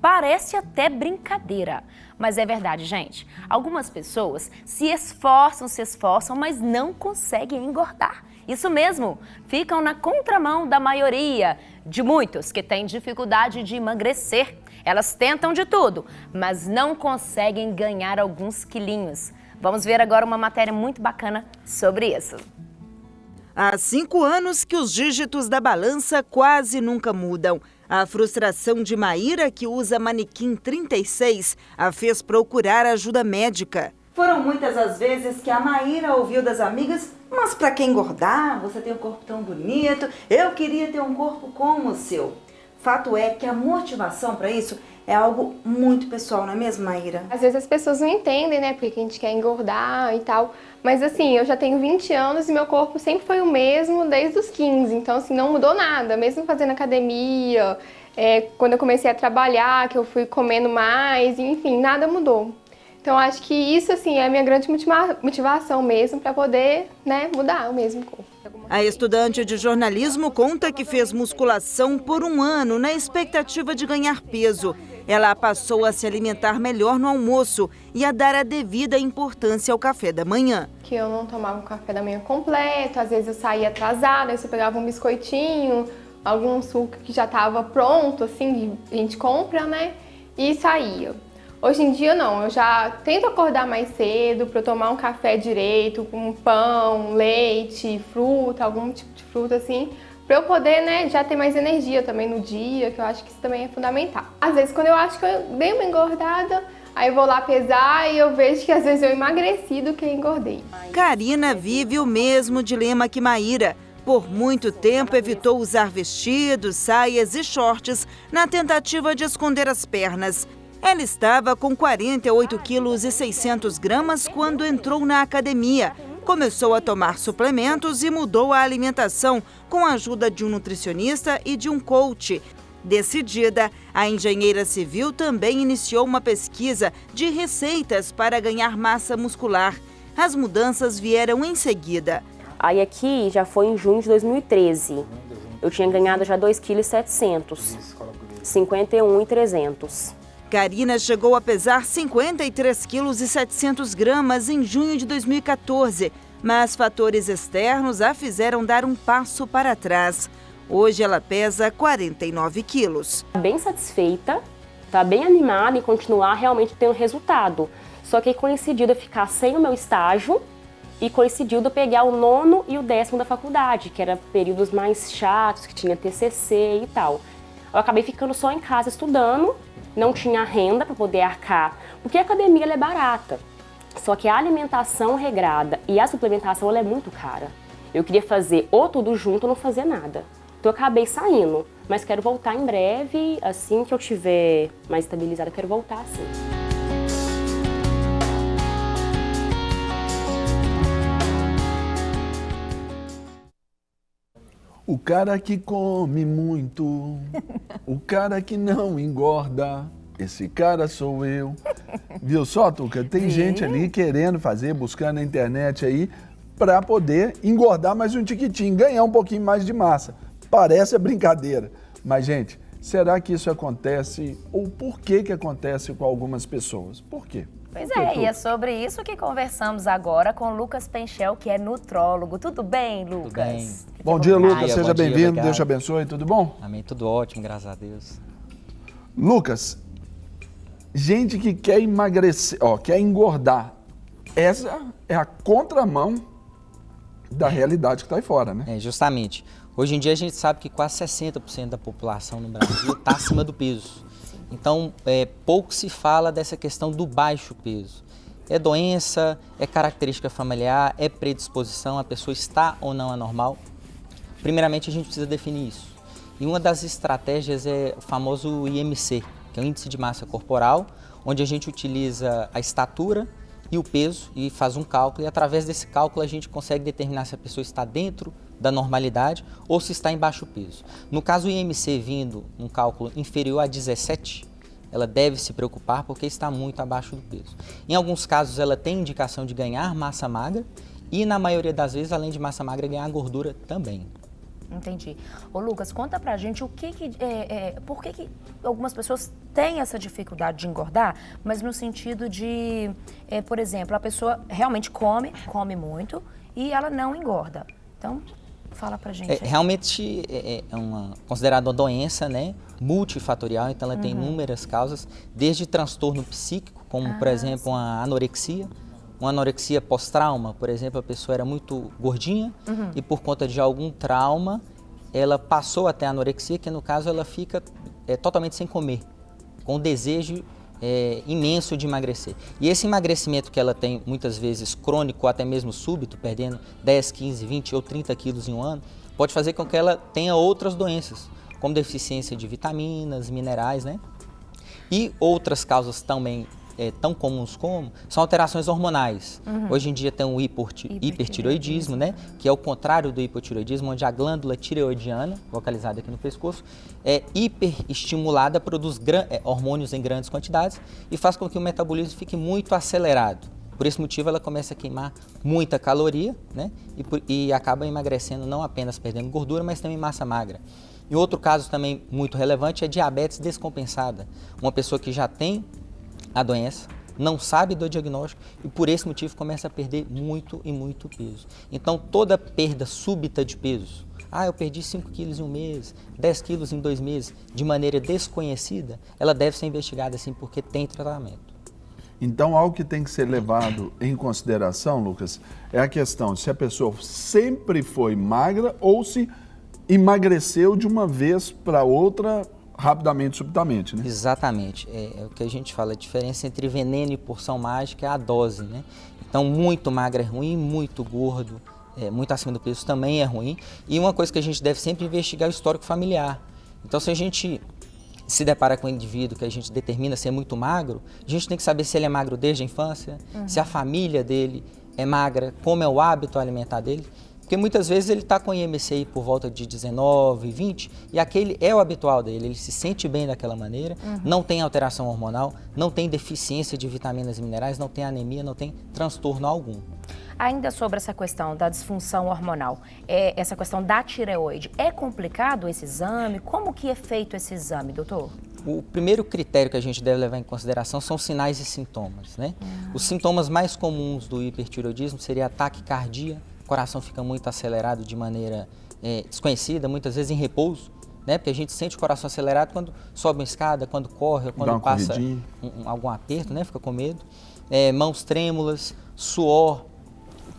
Parece até brincadeira, mas é verdade, gente. Algumas pessoas se esforçam, mas não conseguem engordar. Isso mesmo, ficam na contramão da maioria, de muitos que têm dificuldade de emagrecer. Elas tentam de tudo, mas não conseguem ganhar alguns quilinhos. Vamos ver agora uma matéria muito bacana sobre isso. Há 5 anos que os dígitos da balança quase nunca mudam. A frustração de Maíra, que usa manequim 36, a fez procurar ajuda médica. Foram muitas as vezes que a Maíra ouviu das amigas: mas para que engordar? Você tem um corpo tão bonito, eu queria ter um corpo como o seu. Fato é que a motivação para isso é algo muito pessoal, não é mesmo, Maíra? Às vezes as pessoas não entendem, né, porque a gente quer engordar e tal. Mas assim, eu já tenho 20 anos e meu corpo sempre foi o mesmo desde os 15. Então assim, não mudou nada, mesmo fazendo academia, quando eu comecei a trabalhar, que eu fui comendo mais, enfim, nada mudou. Então acho que isso assim é a minha grande motivação mesmo para poder, né, mudar o mesmo corpo. A estudante de jornalismo conta que fez musculação por 1 ano na expectativa de ganhar peso. Ela passou a se alimentar melhor no almoço e a dar a devida importância ao café da manhã. Que eu não tomava um café da manhã completo, às vezes eu saía atrasada, aí eu pegava um biscoitinho, algum suco que já estava pronto, assim, a gente compra, né, e saía. Hoje em dia não, eu já tento acordar mais cedo para eu tomar um café direito, com pão, leite, fruta, algum tipo de fruta assim, para eu poder, né, já ter mais energia também no dia, que eu acho que isso também é fundamental. Às vezes quando eu acho que eu dei uma engordada, aí eu vou lá pesar e eu vejo que às vezes eu emagreci do que engordei. Karina vive o mesmo dilema que Maíra. Por muito tempo evitou usar vestidos, saias e shorts na tentativa de esconder as pernas. Ela estava com 48,6 kg quando entrou na academia. Começou a tomar suplementos e mudou a alimentação com a ajuda de um nutricionista e de um coach. Decidida, a engenheira civil também iniciou uma pesquisa de receitas para ganhar massa muscular. As mudanças vieram em seguida. Aí aqui já foi em junho de 2013. Eu tinha ganhado já 2,7 kg, 51,300. Karina chegou a pesar 53,7 kg em junho de 2014, mas fatores externos a fizeram dar um passo para trás. Hoje ela pesa 49 quilos. Bem satisfeita, tá bem animada em continuar realmente tendo resultado. Só que coincidiu de eu ficar sem o meu estágio e coincidiu de eu pegar o 9º e o 10º da faculdade, que eram períodos mais chatos, que tinha TCC e tal. Eu acabei ficando só em casa estudando, não tinha renda para poder arcar, porque a academia ela é barata. Só que a alimentação regrada e a suplementação ela é muito cara. Eu queria fazer ou tudo junto ou não fazer nada. Então eu acabei saindo, mas quero voltar em breve, assim que eu tiver mais estabilizada, quero voltar sim. O cara que come muito, o cara que não engorda, esse cara sou eu. Viu só, Tuca? Tem gente ali querendo fazer, buscando na internet aí, para poder engordar mais um tiquitinho, ganhar um pouquinho mais de massa. Parece brincadeira, mas gente, será que isso acontece ou por que que acontece com algumas pessoas? Por quê? Pois é, e é sobre isso que conversamos agora com Lucas Penchel, que é nutrólogo. Tudo bem, Lucas? Tudo bem. Bom dia, Lucas. Seja bem-vindo. Deus te abençoe. Tudo bom? Amém. Tudo ótimo, graças a Deus. Lucas, gente que quer emagrecer, quer engordar, essa é a contramão da realidade que está aí fora, né? Justamente. Hoje em dia a gente sabe que quase 60% da população no Brasil está acima do peso. Então, pouco se fala dessa questão do baixo peso. É doença, é característica familiar, é predisposição, a pessoa está ou não anormal? Primeiramente, a gente precisa definir isso. E uma das estratégias é o famoso IMC, que é o Índice de Massa Corporal, onde a gente utiliza a estatura e o peso e faz um cálculo. E através desse cálculo a gente consegue determinar se a pessoa está dentro da normalidade ou se está em baixo peso. No caso, o IMC vindo um cálculo inferior a 17, ela deve se preocupar porque está muito abaixo do peso. Em alguns casos, ela tem indicação de ganhar massa magra e, na maioria das vezes, além de massa magra, ganhar gordura também. Entendi. Ô Lucas, conta pra gente por que algumas pessoas têm essa dificuldade de engordar, mas no sentido de, por exemplo, a pessoa realmente come muito e ela não engorda. Então, fala pra gente. Realmente é considerada uma doença, né, multifatorial, então ela tem inúmeras causas, desde transtorno psíquico, como por exemplo uma anorexia pós-trauma, por exemplo, a pessoa era muito gordinha e por conta de algum trauma, ela passou até a anorexia, que no caso ela fica totalmente sem comer, com desejo imenso de emagrecer. E esse emagrecimento que ela tem, muitas vezes crônico, ou até mesmo súbito, perdendo 10, 15, 20 ou 30 quilos em um ano, pode fazer com que ela tenha outras doenças, como deficiência de vitaminas, minerais, né? E outras causas também tão comuns como são alterações hormonais. Hoje em dia tem o hipertireoidismo, né? Que é o contrário do hipotireoidismo, onde a glândula tireoidiana, localizada aqui no pescoço, é hiperestimulada, produz hormônios em grandes quantidades e faz com que o metabolismo fique muito acelerado. Por esse motivo ela começa a queimar muita caloria, né? E acaba emagrecendo, não apenas perdendo gordura, mas também massa magra. E outro caso também muito relevante é diabetes descompensada. Uma pessoa que já tem a doença, não sabe do diagnóstico e por esse motivo começa a perder muito e muito peso. Então toda perda súbita de peso, eu perdi 5 quilos em um mês, 10 quilos em 2 meses, de maneira desconhecida, ela deve ser investigada assim porque tem tratamento. Então, algo que tem que ser levado em consideração, Lucas, é a questão de se a pessoa sempre foi magra ou se emagreceu de uma vez para outra rapidamente, subitamente, né? Exatamente. É o que a gente fala, a diferença entre veneno e porção mágica é a dose, né? Então, muito magro é ruim, muito gordo, muito acima do peso também é ruim. E uma coisa que a gente deve sempre investigar é o histórico familiar. Então, se a gente se depara com um indivíduo que a gente determina ser muito magro, a gente tem que saber se ele é magro desde a infância, se a família dele é magra, como é o hábito alimentar dele. Porque muitas vezes ele está com IMC aí por volta de 19, 20 e aquele é o habitual dele, ele se sente bem daquela maneira, não tem alteração hormonal, não tem deficiência de vitaminas e minerais, não tem anemia, não tem transtorno algum. Ainda sobre essa questão da disfunção hormonal, essa questão da tireoide, é complicado esse exame? Como que é feito esse exame, doutor? O primeiro critério que a gente deve levar em consideração são sinais e sintomas, né? Os sintomas mais comuns do hipertireoidismo seria ataque cardíaco, o coração fica muito acelerado de maneira desconhecida, muitas vezes em repouso, né? Porque a gente sente o coração acelerado quando sobe uma escada, quando corre, quando passa algum aperto, né? Fica com medo. Mãos trêmulas, suor,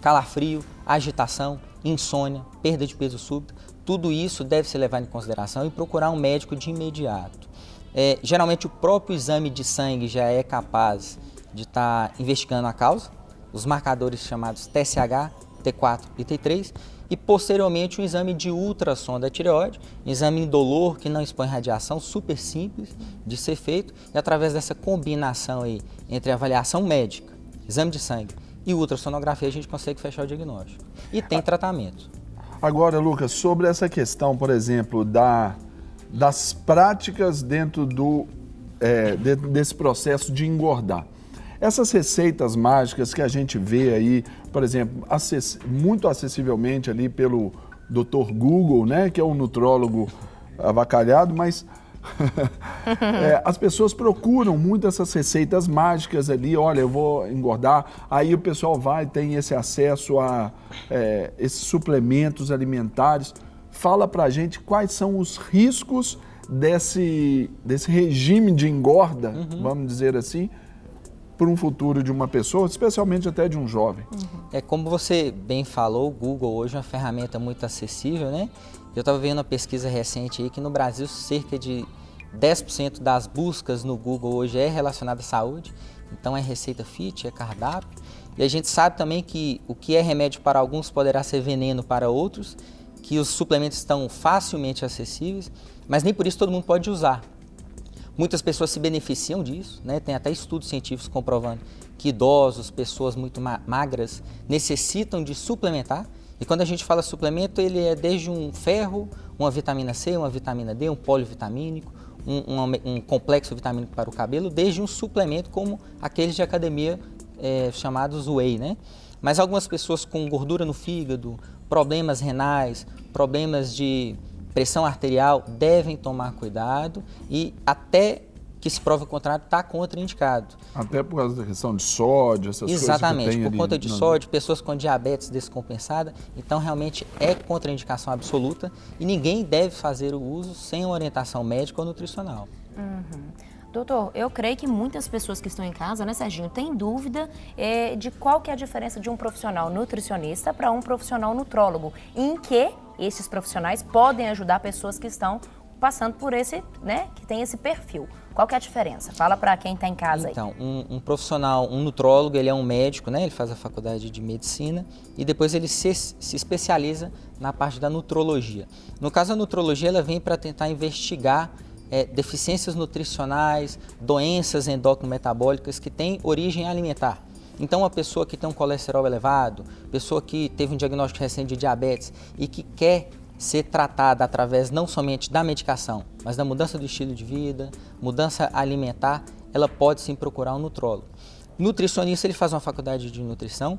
calafrio, agitação, insônia, perda de peso súbita, tudo isso deve ser levado em consideração e procurar um médico de imediato. Geralmente o próprio exame de sangue já é capaz de estar investigando a causa, os marcadores chamados TSH, T4 e T3, e posteriormente um exame de ultrassom da tireoide, um exame indolor que não expõe radiação, super simples de ser feito, e através dessa combinação aí entre avaliação médica, exame de sangue e ultrassonografia a gente consegue fechar o diagnóstico. E tem tratamento. Agora, Lucas, sobre essa questão, por exemplo, das práticas dentro desse processo de engordar. Essas receitas mágicas que a gente vê aí, por exemplo, muito acessivelmente ali pelo Dr. Google, né, que é um nutrólogo avacalhado, mas as pessoas procuram muito essas receitas mágicas ali, olha, eu vou engordar, aí o pessoal vai, tem esse acesso a esses suplementos alimentares. Fala pra gente quais são os riscos desse regime de engorda, vamos dizer assim, para um futuro de uma pessoa, especialmente até de um jovem. Como você bem falou, o Google hoje é uma ferramenta muito acessível, né? Eu estava vendo uma pesquisa recente aí que no Brasil cerca de 10% das buscas no Google hoje é relacionada à saúde, então é receita fit, é cardápio, e a gente sabe também que o que é remédio para alguns poderá ser veneno para outros, que os suplementos estão facilmente acessíveis, mas nem por isso todo mundo pode usar. Muitas pessoas se beneficiam disso, né? Tem até estudos científicos comprovando que idosos, pessoas muito magras, necessitam de suplementar. E quando a gente fala suplemento, ele é desde um ferro, uma vitamina C, uma vitamina D, um polivitamínico, um complexo vitamínico para o cabelo, desde um suplemento como aqueles de academia chamados whey, né? Mas algumas pessoas com gordura no fígado, problemas renais, problemas de pressão arterial, devem tomar cuidado e até que se prove o contrário, está contraindicado. Até por causa da questão de sódio, essas coisas que Exatamente, tem por ali conta de sódio, pessoas com diabetes descompensada, então realmente é contraindicação absoluta e ninguém deve fazer o uso sem uma orientação médica ou nutricional. Doutor, eu creio que muitas pessoas que estão em casa, né, Serginho, têm dúvida de qual que é a diferença de um profissional nutricionista para um profissional nutrólogo, em que esses profissionais podem ajudar pessoas que estão passando por esse, né, que tem esse perfil. Qual que é a diferença? Fala para quem está em casa aí. Então, um profissional, um nutrólogo, ele é um médico, né? Ele faz a faculdade de medicina e depois ele se especializa na parte da nutrologia. No caso, a nutrologia ela vem para tentar investigar deficiências nutricionais, doenças endócrino-metabólicas que têm origem alimentar. Então, uma pessoa que tem um colesterol elevado, pessoa que teve um diagnóstico recente de diabetes e que quer ser tratada através não somente da medicação, mas da mudança do estilo de vida, mudança alimentar, ela pode sim procurar um nutrólogo. Nutricionista, ele faz uma faculdade de nutrição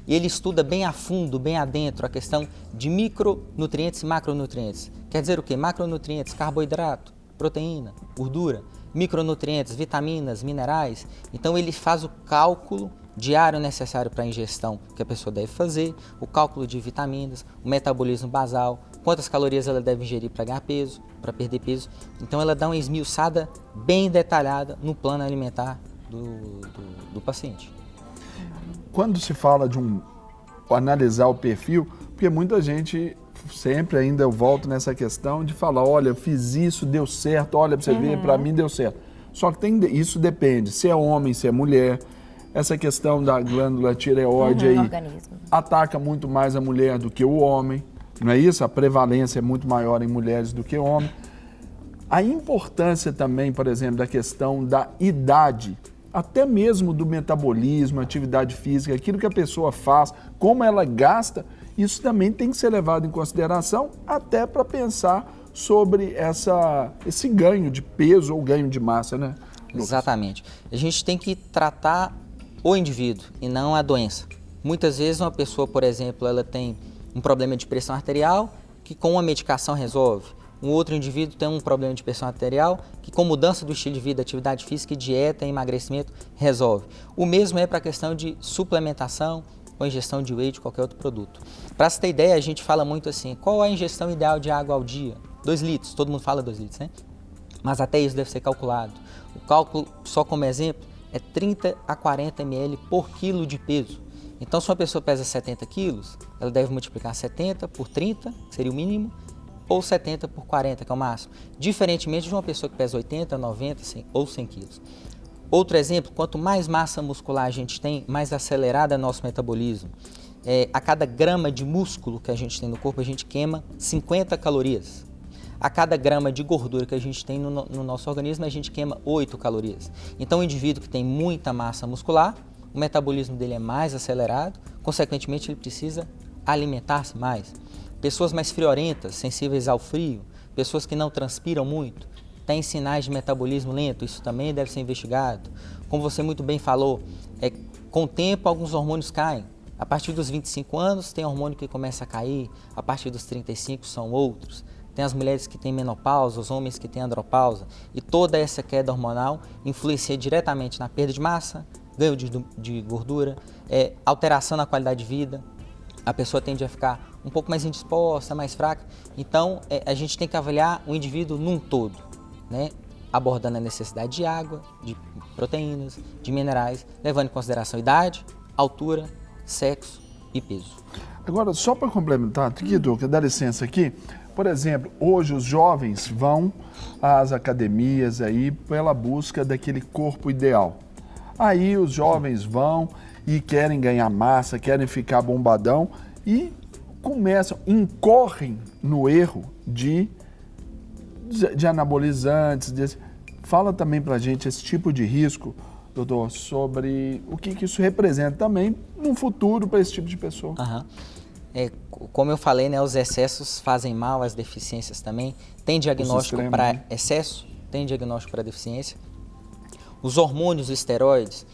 e ele estuda bem a fundo, bem adentro, a questão de micronutrientes e macronutrientes. Quer dizer o quê? Macronutrientes, carboidrato, proteína, gordura, micronutrientes, vitaminas, minerais. Então ele faz o cálculo diário necessário para a ingestão que a pessoa deve fazer, o cálculo de vitaminas, o metabolismo basal, quantas calorias ela deve ingerir para ganhar peso, para perder peso. Então ela dá uma esmiuçada bem detalhada no plano alimentar do paciente. Quando se fala de analisar o perfil, porque muita gente sempre ainda eu volto nessa questão de falar, olha, eu fiz isso, deu certo, olha para você ver, para mim deu certo. Só que isso depende, se é homem, se é mulher. Essa questão da glândula tireoide aí ataca muito mais a mulher do que o homem, não é isso? A prevalência é muito maior em mulheres do que homem. A importância também, por exemplo, da questão da idade, até mesmo do metabolismo, atividade física, aquilo que a pessoa faz, como ela gasta, isso também tem que ser levado em consideração até para pensar sobre esse ganho de peso ou ganho de massa, né? Exatamente. A gente tem que tratar o indivíduo e não a doença. Muitas vezes uma pessoa, por exemplo, ela tem um problema de pressão arterial que com uma medicação resolve. Um outro indivíduo tem um problema de pressão arterial que com mudança do estilo de vida, atividade física, dieta e emagrecimento resolve. O mesmo é para a questão de suplementação ou ingestão de whey de qualquer outro produto. Para você ter ideia, a gente fala muito assim, qual a ingestão ideal de água ao dia? 2 litros, todo mundo fala 2 litros, né? Mas até isso deve ser calculado. O cálculo, só como exemplo, é 30 a 40 ml por quilo de peso. Então, se uma pessoa pesa 70 quilos, ela deve multiplicar 70 por 30, que seria o mínimo, ou 70 por 40, que é o máximo. Diferentemente de uma pessoa que pesa 80, 90 100, ou 100 quilos. Outro exemplo, quanto mais massa muscular a gente tem, mais acelerado é nosso metabolismo. A cada grama de músculo que a gente tem no corpo, a gente queima 50 calorias. A cada grama de gordura que a gente tem no nosso organismo, a gente queima 8 calorias. Então, o indivíduo que tem muita massa muscular, o metabolismo dele é mais acelerado, consequentemente, ele precisa alimentar-se mais. Pessoas mais friorentas, sensíveis ao frio, pessoas que não transpiram muito, têm sinais de metabolismo lento, isso também deve ser investigado. Como você muito bem falou, com o tempo, alguns hormônios caem. A partir dos 25 anos, tem hormônio que começa a cair, a partir dos 35 são outros. Tem as mulheres que têm menopausa, os homens que têm andropausa. E toda essa queda hormonal influencia diretamente na perda de massa, ganho de gordura, alteração na qualidade de vida. A pessoa tende a ficar um pouco mais indisposta, mais fraca. Então, a gente tem que avaliar o indivíduo num todo, né? Abordando a necessidade de água, de proteínas, de minerais, levando em consideração idade, altura, sexo e peso. Agora, só para complementar, Duca, dá licença aqui. Por exemplo, hoje os jovens vão às academias aí pela busca daquele corpo ideal. Aí os jovens vão e querem ganhar massa, querem ficar bombadão e incorrem no erro de anabolizantes. Fala também pra gente esse tipo de risco, doutor, sobre o que isso representa também no futuro para esse tipo de pessoa. Como eu falei, né, os excessos fazem mal, as deficiências também. Tem diagnóstico para excesso, tem diagnóstico para deficiência. Os hormônios, os esteroides,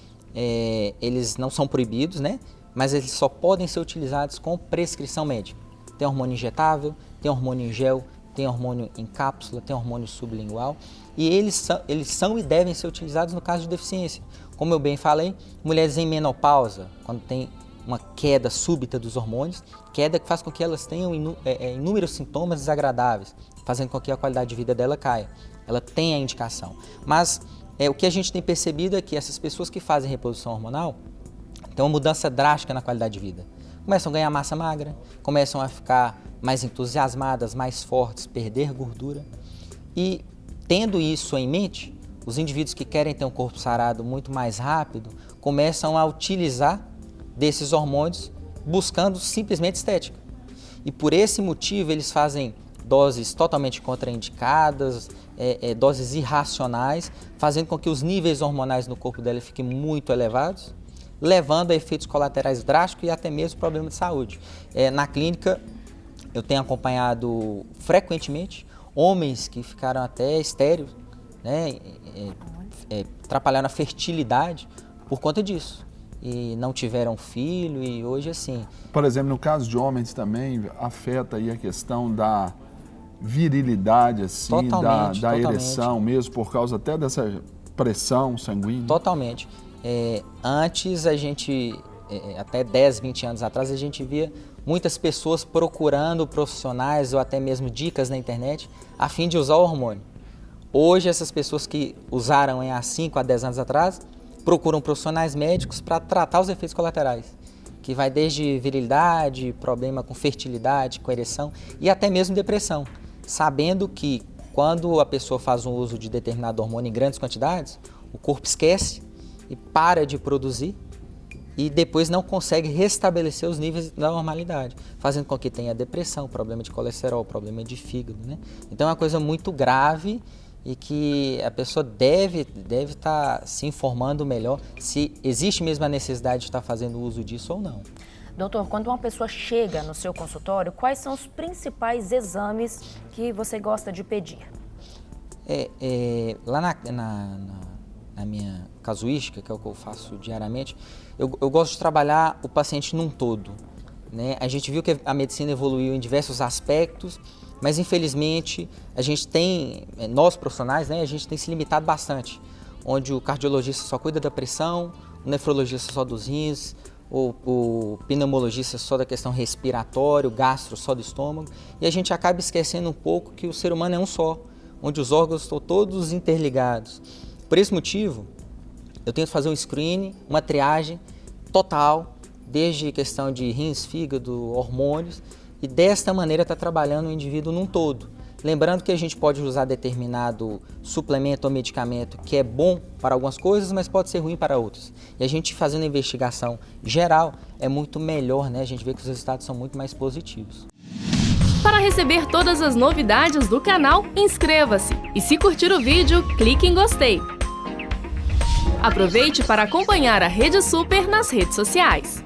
eles não são proibidos, né? mas eles só podem ser utilizados com prescrição médica. Tem hormônio injetável, tem hormônio em gel, tem hormônio em cápsula, tem hormônio sublingual, e eles são e devem ser utilizados no caso de deficiência. Como eu bem falei, mulheres em menopausa, quando tem uma queda súbita dos hormônios, queda que faz com que elas tenham inúmeros sintomas desagradáveis, fazendo com que a qualidade de vida dela caia. Ela tem a indicação. Mas o que a gente tem percebido é que essas pessoas que fazem reposição hormonal têm uma mudança drástica na qualidade de vida. Começam a ganhar massa magra, começam a ficar mais entusiasmadas, mais fortes, perder gordura. E tendo isso em mente, os indivíduos que querem ter um corpo sarado muito mais rápido começam a utilizar desses hormônios buscando simplesmente estética. E por esse motivo eles fazem doses totalmente contraindicadas, doses irracionais, fazendo com que os níveis hormonais no corpo dela fiquem muito elevados, levando a efeitos colaterais drásticos e até mesmo problemas de saúde. Na clínica eu tenho acompanhado frequentemente homens que ficaram até estéreis, né, atrapalharam a fertilidade por conta disso. E não tiveram filho e hoje assim... Por exemplo, no caso de homens também, afeta aí a questão da virilidade, assim, da ereção mesmo, por causa até dessa pressão sanguínea? Totalmente. Antes a gente, até 10, 20 anos atrás, a gente via muitas pessoas procurando profissionais ou até mesmo dicas na internet a fim de usar o hormônio. Hoje essas pessoas que usaram há 5 a 10 anos atrás procuram profissionais médicos para tratar os efeitos colaterais, que vai desde virilidade, problema com fertilidade, com ereção e até mesmo depressão, sabendo que quando a pessoa faz um uso de determinado hormônio em grandes quantidades, o corpo esquece e para de produzir e depois não consegue restabelecer os níveis da normalidade, fazendo com que tenha depressão, problema de colesterol, problema de fígado, né? Então é uma coisa muito grave e que a pessoa deve estar se informando melhor se existe mesmo a necessidade de estar fazendo uso disso ou não. Doutor, quando uma pessoa chega no seu consultório, quais são os principais exames que você gosta de pedir? Lá na minha casuística, que é o que eu faço diariamente, eu gosto de trabalhar o paciente num todo, né? A gente viu que a medicina evoluiu em diversos aspectos, mas infelizmente nós profissionais, né, a gente tem se limitado bastante, onde o cardiologista só cuida da pressão, o nefrologista só dos rins, o pneumologista só da questão respiratória, o gastro só do estômago, e a gente acaba esquecendo um pouco que o ser humano é um só, onde os órgãos estão todos interligados. Por esse motivo, eu tento fazer um screening, uma triagem total, desde questão de rins, fígado, hormônios, e desta maneira está trabalhando o indivíduo num todo. Lembrando que a gente pode usar determinado suplemento ou medicamento que é bom para algumas coisas, mas pode ser ruim para outras. E a gente fazendo a investigação geral é muito melhor, né? A gente vê que os resultados são muito mais positivos. Para receber todas as novidades do canal, inscreva-se. E se curtir o vídeo, clique em gostei. Aproveite para acompanhar a Rede Super nas redes sociais.